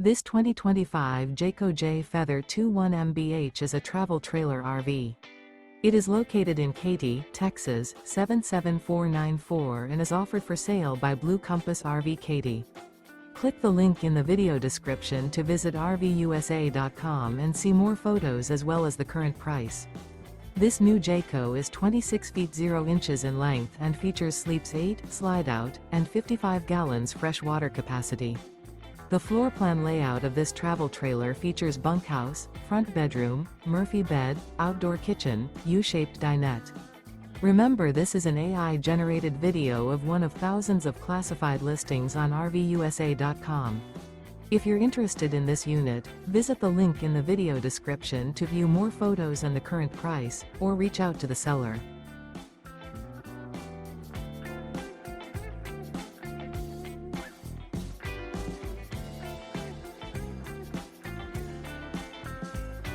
This 2025 Jayco Jay Feather 21 MBH is a travel trailer RV. It is located in Katy, Texas, 77494 and is offered for sale by Blue Compass RV Katy. Click the link in the video description to visit RVUSA.com and see more photos as well as the current price. This new Jayco is 26 feet 0 inches in length and features sleeps 8, slide-out, and 55 gallons fresh water capacity. The floor plan layout of this travel trailer features bunkhouse, front bedroom, Murphy bed, outdoor kitchen, U-shaped dinette. Remember, this is an AI-generated video of one of thousands of classified listings on RVUSA.com. If you're interested in this unit, visit the link in the video description to view more photos and the current price, or reach out to the seller.